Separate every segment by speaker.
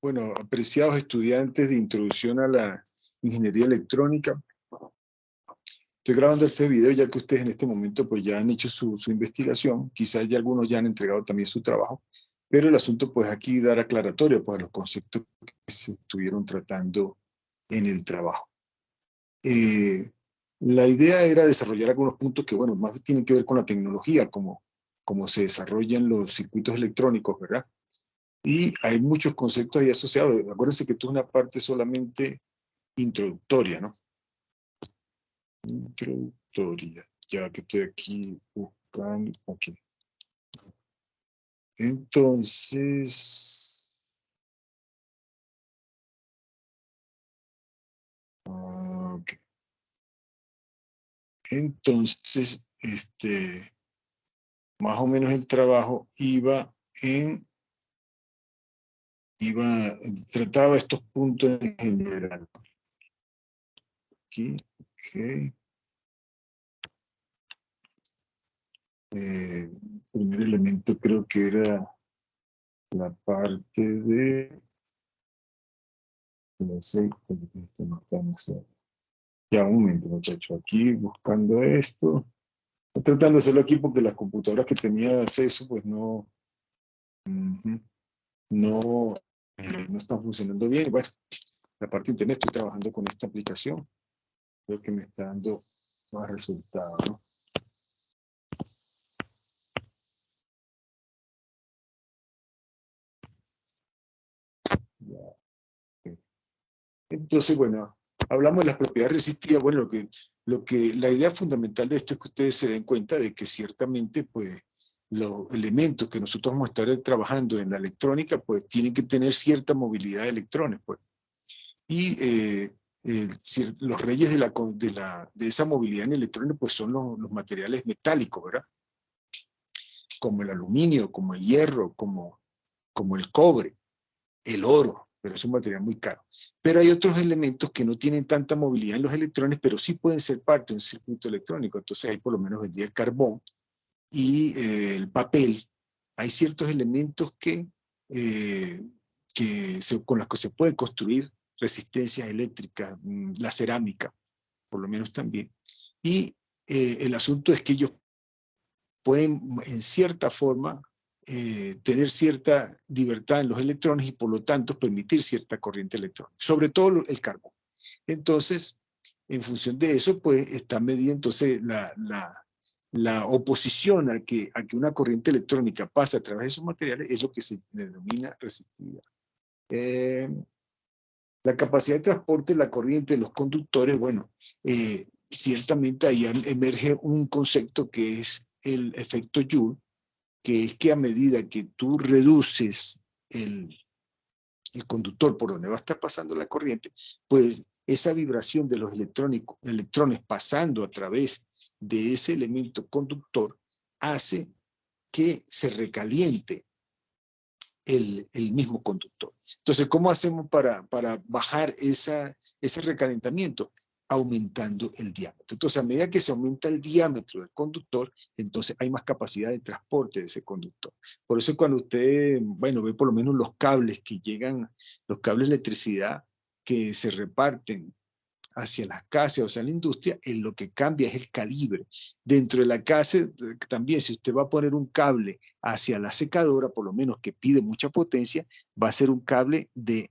Speaker 1: Bueno, apreciados estudiantes de introducción a la ingeniería electrónica, estoy grabando este video ya que ustedes en este momento pues ya han hecho su investigación, quizás ya algunos ya han entregado también su trabajo, pero el asunto pues aquí dar aclaratoria pues a los conceptos que se estuvieron tratando en el trabajo. La idea era desarrollar algunos puntos que, bueno, más tienen que ver con la tecnología, como se desarrollan los circuitos electrónicos, ¿verdad? Y hay muchos conceptos ahí asociados. Acuérdense que esto es una parte solamente introductoria, ¿no? Introductoria. Ya que estoy aquí buscando. Ok. Entonces. Ok. Entonces, más o menos el trabajo trataba estos puntos en general. Aquí, ok. El primer elemento creo que era la parte de ya, un momento, muchacho, aquí buscando esto. Estoy tratando de hacerlo aquí porque las computadoras que tenía acceso, pues no, no están funcionando bien. Bueno, la parte de internet, estoy trabajando con esta aplicación. Creo que me está dando más resultados, ¿no? Ya. Entonces, bueno, hablamos de las propiedades resistivas. Bueno, la idea fundamental de esto es que ustedes se den cuenta de que ciertamente, pues, los elementos que nosotros vamos a estar trabajando en la electrónica, pues, tienen que tener cierta movilidad de electrones, pues. Y los reyes de esa movilidad en electrones, pues, son los materiales metálicos, ¿verdad? Como el aluminio, como el hierro, como el cobre, el oro, pero es un material muy caro. Pero hay otros elementos que no tienen tanta movilidad en los electrones, pero sí pueden ser parte de un circuito electrónico. Entonces ahí por lo menos vendría el carbón y el papel. Hay ciertos elementos con los que se puede construir resistencias eléctricas, la cerámica, por lo menos también. Y el asunto es que ellos pueden en cierta forma tener cierta libertad en los electrones y por lo tanto permitir cierta corriente electrónica, sobre todo el carbón. Entonces, en función de eso, pues está medida entonces la oposición a que una corriente electrónica pase a través de esos materiales es lo que se denomina resistividad. La capacidad de transporte de la corriente de los conductores, bueno, ciertamente ahí emerge un concepto que es el efecto Joule, que es que a medida que tú reduces el conductor por donde va a estar pasando la corriente, pues esa vibración de los electrones pasando a través de ese elemento conductor hace que se recaliente el mismo conductor. Entonces, ¿cómo hacemos para bajar ese recalentamiento? Aumentando el diámetro. Entonces, a medida que se aumenta el diámetro del conductor, entonces hay más capacidad de transporte de ese conductor. Por eso cuando usted, bueno, ve por lo menos los cables que llegan, los cables de electricidad que se reparten hacia las casas, o sea, la industria, lo que cambia es el calibre. Dentro de la casa, también, si usted va a poner un cable hacia la secadora, por lo menos que pide mucha potencia, va a ser un cable de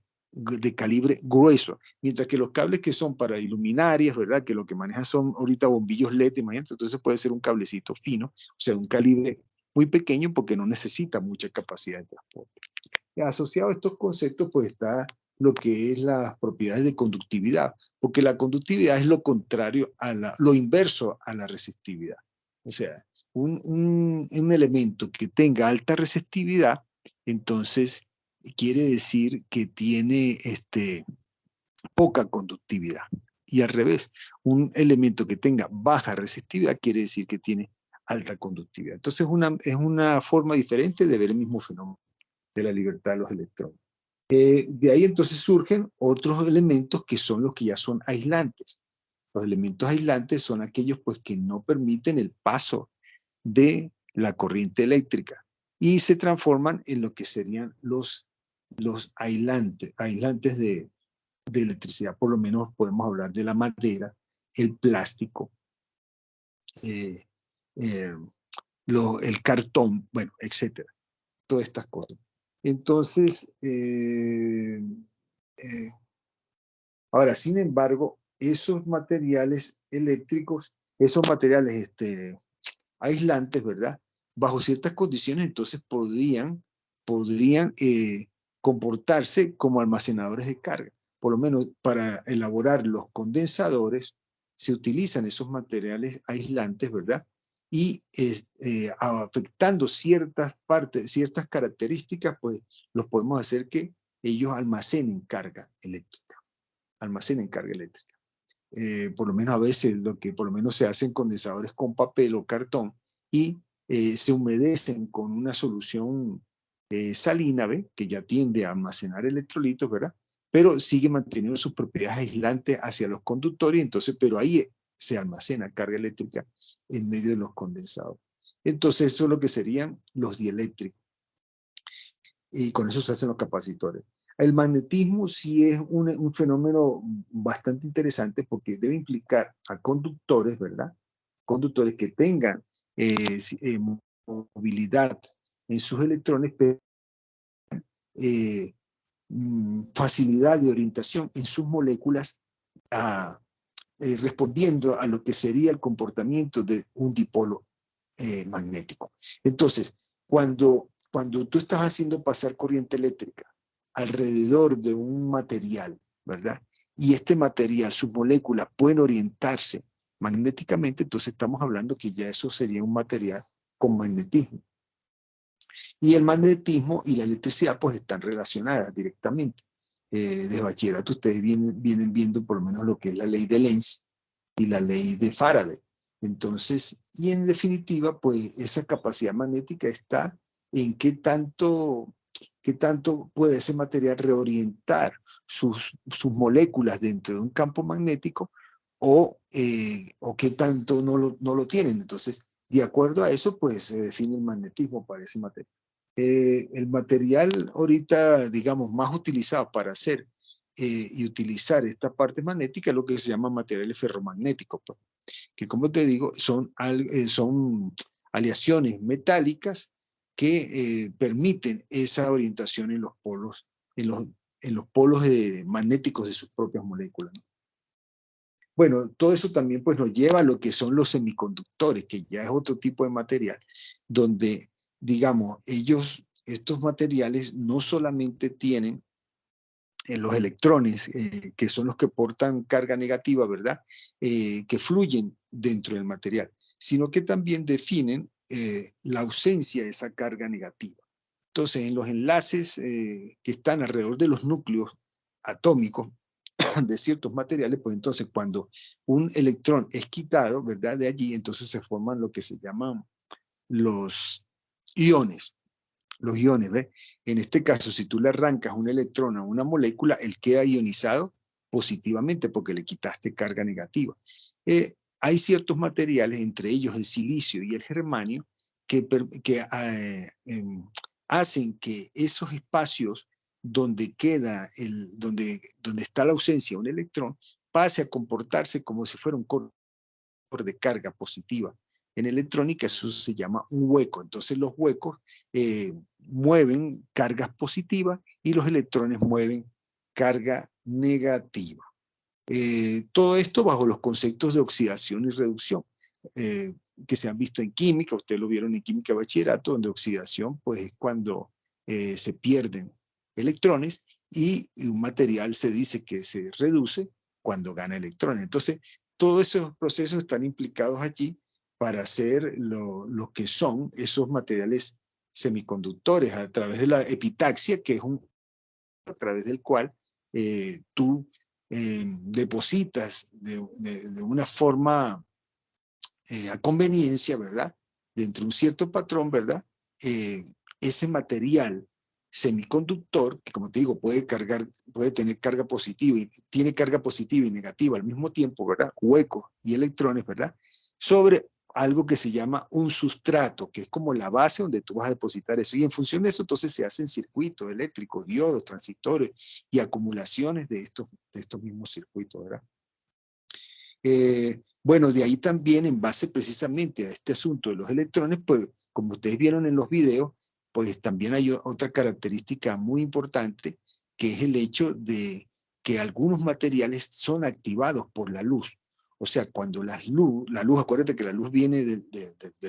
Speaker 1: calibre grueso, mientras que los cables que son para iluminarias, ¿verdad? Que lo que manejan son ahorita bombillos LED, imagínate, entonces puede ser un cablecito fino, o sea, un calibre muy pequeño porque no necesita mucha capacidad de transporte. Y asociado a estos conceptos, pues está lo que es las propiedades de conductividad, porque la conductividad es lo contrario lo inverso a la resistividad. O sea, un elemento que tenga alta resistividad, entonces quiere decir que tiene poca conductividad. Y al revés, un elemento que tenga baja resistividad quiere decir que tiene alta conductividad. Entonces es una forma diferente de ver el mismo fenómeno de la libertad de los electrones. De ahí entonces surgen otros elementos que son los que ya son aislantes. Los elementos aislantes son aquellos pues, que no permiten el paso de la corriente eléctrica y se transforman en lo que serían los los aislantes de electricidad. Por lo menos podemos hablar de la madera, el plástico, eh, eh, el cartón, bueno, etcétera. Todas estas cosas. Entonces, ahora, sin embargo, esos materiales eléctricos, esos materiales aislantes, ¿verdad? Bajo ciertas condiciones, entonces podrían comportarse como almacenadores de carga. Por lo menos para elaborar los condensadores se utilizan esos materiales aislantes, ¿verdad? Y afectando ciertas partes, ciertas características, pues los podemos hacer que ellos almacenen carga eléctrica. Por lo menos a veces lo que por lo menos se hacen condensadores con papel o cartón y se humedecen con una solución salina, ¿ve? Que ya tiende a almacenar electrolitos, ¿verdad? Pero sigue manteniendo sus propiedades aislantes hacia los conductores, entonces, pero ahí se almacena carga eléctrica en medio de los condensadores. Entonces, eso es lo que serían los dieléctricos. Y con eso se hacen los capacitores. El magnetismo sí es un fenómeno bastante interesante porque debe implicar a conductores, ¿verdad? Conductores que tengan movilidad en sus electrones, pero facilidad de orientación en sus moléculas, respondiendo a lo que sería el comportamiento de un dipolo magnético. Entonces, cuando tú estás haciendo pasar corriente eléctrica alrededor de un material, ¿verdad? Y este material, sus moléculas pueden orientarse magnéticamente, entonces estamos hablando que ya eso sería un material con magnetismo. Y el magnetismo y la electricidad pues están relacionadas directamente. De bachillerato ustedes vienen viendo por lo menos lo que es la ley de Lenz y la ley de Faraday. Entonces, y en definitiva, pues esa capacidad magnética está en qué tanto puede ese material reorientar sus moléculas dentro de un campo magnético o qué tanto no lo tienen. Entonces, de acuerdo a eso, pues se define el magnetismo para ese material. El material ahorita, digamos, más utilizado para hacer y utilizar esta parte magnética es lo que se llama materiales ferromagnéticos, pues, que como te digo, son aleaciones metálicas que permiten esa orientación en los polos, en los polos magnéticos de sus propias moléculas, ¿no? Bueno, todo eso también pues nos lleva a lo que son los semiconductores, que ya es otro tipo de material, donde, digamos, estos materiales no solamente tienen los electrones, que son los que portan carga negativa, ¿verdad? Que fluyen dentro del material, sino que también definen la ausencia de esa carga negativa. Entonces, en los enlaces que están alrededor de los núcleos atómicos de ciertos materiales, pues entonces cuando un electrón es quitado, ¿verdad? De allí, entonces se forman lo que se llaman los iones. Los iones, ¿ves? En este caso, si tú le arrancas un electrón a una molécula, él queda ionizado positivamente porque le quitaste carga negativa. Hay ciertos materiales, entre ellos el silicio y el germanio, que hacen que esos espacios donde donde está la ausencia de un electrón, pase a comportarse como si fuera un corredor de carga positiva. En electrónica eso se llama un hueco. Entonces los huecos mueven cargas positivas y los electrones mueven carga negativa. Todo esto bajo los conceptos de oxidación y reducción que se han visto en química. Ustedes lo vieron en química de bachillerato, donde oxidación pues es cuando se pierden electrones y un material se dice que se reduce cuando gana electrones. Entonces, todos esos procesos están implicados allí para hacer lo que son esos materiales semiconductores a través de la epitaxia, que es a través del cual tú depositas de una forma a conveniencia, ¿verdad? Dentro de un cierto patrón, ¿verdad? Ese material semiconductor, que como te digo, puede tener carga positiva y tiene carga positiva y negativa al mismo tiempo, ¿verdad? Huecos y electrones, ¿verdad? Sobre algo que se llama un sustrato, que es como la base donde tú vas a depositar eso. Y en función de eso, entonces se hacen circuitos eléctricos, diodos, transistores y acumulaciones de estos mismos circuitos, ¿verdad? Bueno, de ahí también, en base precisamente a este asunto de los electrones, pues como ustedes vieron en los videos, pues también hay otra característica muy importante, que es el hecho de que algunos materiales son activados por la luz. O sea, cuando la luz, acuérdate que la luz viene del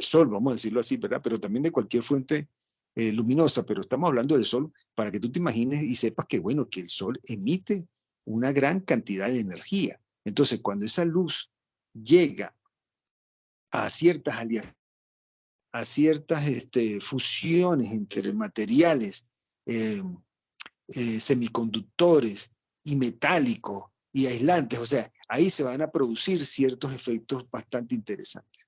Speaker 1: sol, vamos a decirlo así, ¿verdad? Pero también de cualquier fuente luminosa, pero estamos hablando del sol para que tú te imagines y sepas que, bueno, que el sol emite una gran cantidad de energía. Entonces, cuando esa luz llega a ciertas alianzas, a ciertas fusiones entre materiales, eh, semiconductores y metálicos y aislantes, o sea, ahí se van a producir ciertos efectos bastante interesantes.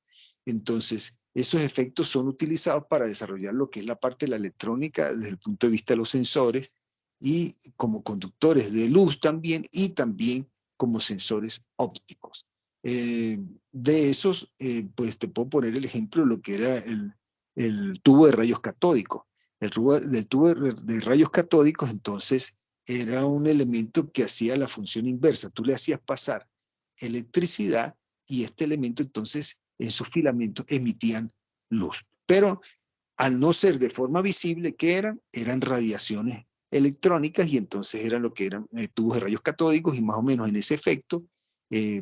Speaker 1: Entonces, esos efectos son utilizados para desarrollar lo que es la parte de la electrónica desde el punto de vista de los sensores y como conductores de luz también y también como sensores ópticos. De esos, pues te puedo poner el ejemplo de lo que era el tubo de rayos catódicos. Del tubo de rayos catódicos, entonces, era un elemento que hacía la función inversa. Tú le hacías pasar electricidad y este elemento, entonces, en sus filamentos emitían luz. Pero al no ser de forma visible, ¿qué eran? Eran radiaciones electrónicas y entonces eran lo que eran tubos de rayos catódicos y más o menos en ese efecto,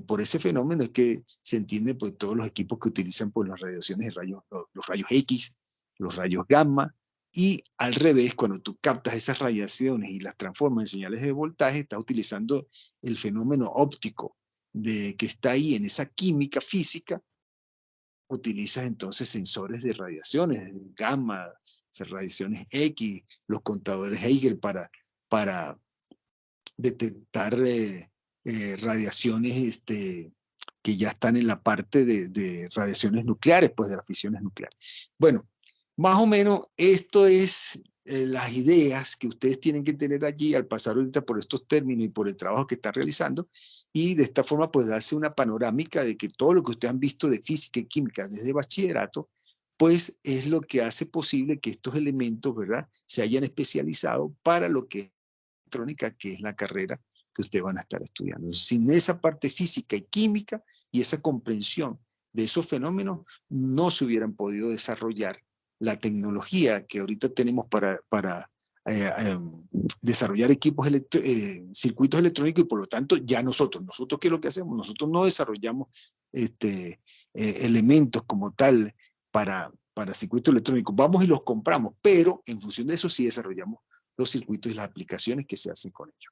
Speaker 1: por ese fenómeno es que se entiende pues todos los equipos que utilizan pues las radiaciones de rayos, los rayos X, los rayos gamma y al revés, cuando tú captas esas radiaciones y las transformas en señales de voltaje, estás utilizando el fenómeno óptico que está ahí en esa química física. Utilizas entonces sensores de radiaciones, gamma, radiaciones X, los contadores Hegel para detectar radiaciones que ya están en la parte de radiaciones nucleares, pues de las fisiones nucleares. Bueno, más o menos esto es las ideas que ustedes tienen que tener allí al pasar ahorita por estos términos y por el trabajo que están realizando, y de esta forma pues darse una panorámica de que todo lo que ustedes han visto de física y química desde bachillerato, pues es lo que hace posible que estos elementos, ¿verdad?, se hayan especializado para lo que es electrónica, que es la carrera que ustedes van a estar estudiando. Sin esa parte física y química y esa comprensión de esos fenómenos, no se hubieran podido desarrollar la tecnología que ahorita tenemos para desarrollar circuitos electrónicos, y por lo tanto ya nosotros ¿qué es lo que hacemos? Nosotros no desarrollamos elementos como tal para circuitos electrónicos. Vamos y los compramos, pero en función de eso sí desarrollamos los circuitos y las aplicaciones que se hacen con ellos.